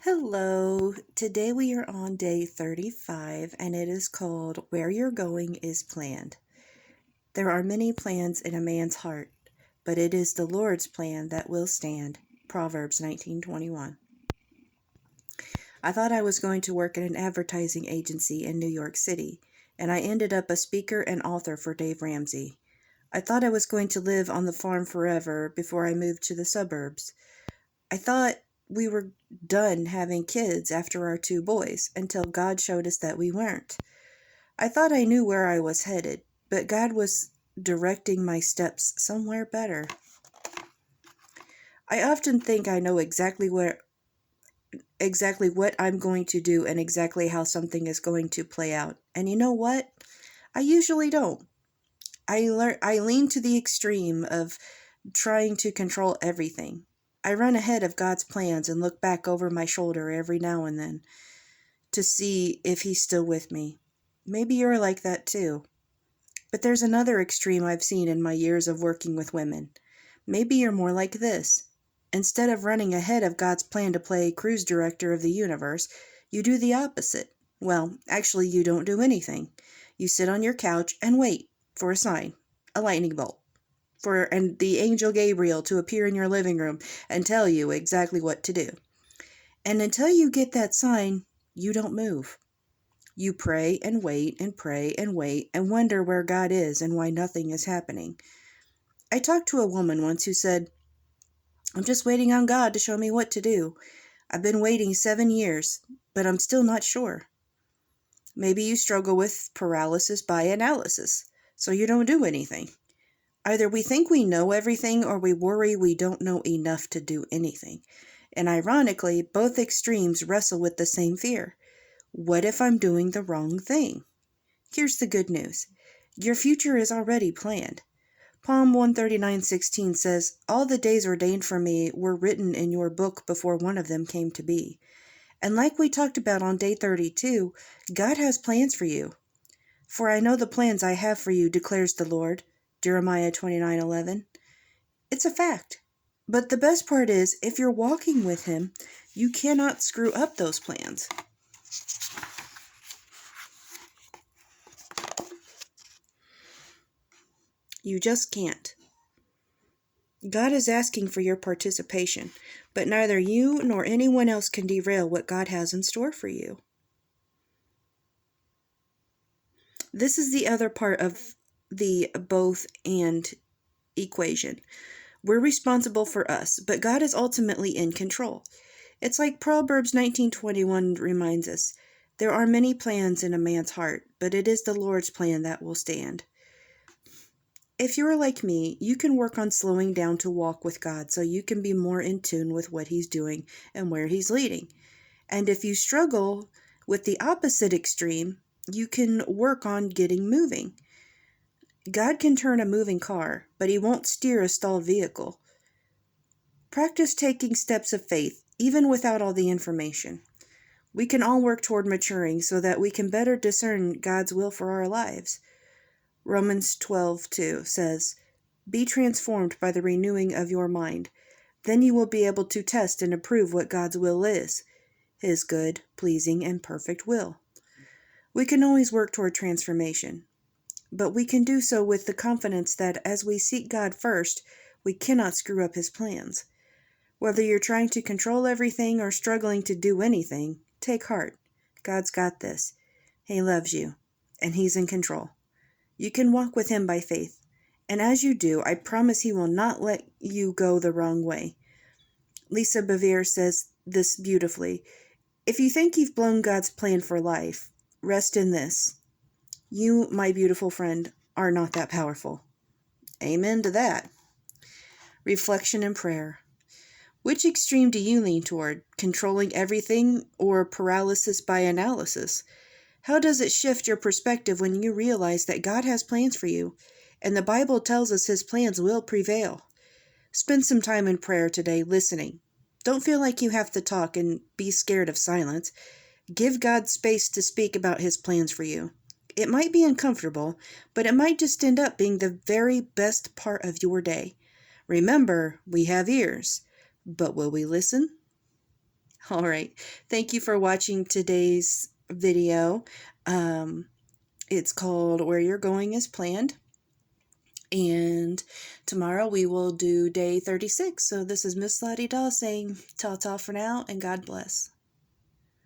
Hello, today we are on day 35 and it is called Where You're Going is Planned. There are many plans in a man's heart, but it is the Lord's plan that will stand. Proverbs 19:21. I thought I was going to work at an advertising agency in New York City, and I ended up a speaker and author for Dave Ramsey. I thought I was going to live on the farm forever before I moved to the suburbs. I thought we were done having kids after our 2 boys until God showed us that we weren't. I thought I knew where I was headed, but God was directing my steps somewhere better. I often think I know exactly what I'm going to do and exactly how something is going to play out. And you know what? I usually don't. I lean to the extreme of trying to control everything. I run ahead of God's plans and look back over my shoulder every now and then to see if He's still with me. Maybe you're like that too. But there's another extreme I've seen in my years of working with women. Maybe you're more like this. Instead of running ahead of God's plan to play cruise director of the universe, you do the opposite. Well, actually, you don't do anything. You sit on your couch and wait for a sign, a lightning bolt, and the angel Gabriel to appear in your living room and tell you exactly what to do. And until you get that sign, you don't move. You pray and wait and pray and wait and wonder where God is and why nothing is happening. I talked to a woman once who said, "I'm just waiting on God to show me what to do. I've been waiting 7 years, but I'm still not sure." Maybe you struggle with paralysis by analysis, so you don't do anything. Either we think we know everything or we worry we don't know enough to do anything. And ironically, both extremes wrestle with the same fear. What if I'm doing the wrong thing? Here's the good news. Your future is already planned. Psalm 139:16 says, "All the days ordained for me were written in your book before one of them came to be." And like we talked about on day 32, God has plans for you. "For I know the plans I have for you, declares the Lord." Jeremiah 29:11. It's a fact. But the best part is, if you're walking with Him, you cannot screw up those plans. You just can't. God is asking for your participation, but neither you nor anyone else can derail what God has in store for you. This is the other part of the both and equation. We're responsible for us, but God is ultimately in control. It's like Proverbs 19:21 reminds us, "There are many plans in a man's heart, but it is the Lord's plan that will stand." If you're like me, you can work on slowing down to walk with God so you can be more in tune with what He's doing and where He's leading. And if you struggle with the opposite extreme, you can work on getting moving. God can turn a moving car, but He won't steer a stalled vehicle. Practice taking steps of faith, even without all the information. We can all work toward maturing so that we can better discern God's will for our lives. Romans 12:2 says, "Be transformed by the renewing of your mind. Then you will be able to test and approve what God's will is, His good, pleasing, and perfect will." We can always work toward transformation, but we can do so with the confidence that as we seek God first, we cannot screw up His plans. Whether you're trying to control everything or struggling to do anything, take heart. God's got this. He loves you, and He's in control. You can walk with Him by faith, and as you do, I promise He will not let you go the wrong way. Lisa Bevere says this beautifully, "If you think you've blown God's plan for life, rest in this. You, my beautiful friend, are not that powerful." Amen to that. Reflection and prayer. Which extreme do you lean toward? Controlling everything or paralysis by analysis? How does it shift your perspective when you realize that God has plans for you, and the Bible tells us His plans will prevail? Spend some time in prayer today listening. Don't feel like you have to talk and be scared of silence. Give God space to speak about His plans for you. It might be uncomfortable, but it might just end up being the very best part of your day. Remember, we have ears, but will we listen? All right. Thank you for watching today's video. It's called Where You're Going as Planned. And tomorrow we will do day 36. So this is Miss Lottie Doll saying ta-ta for now, and God bless.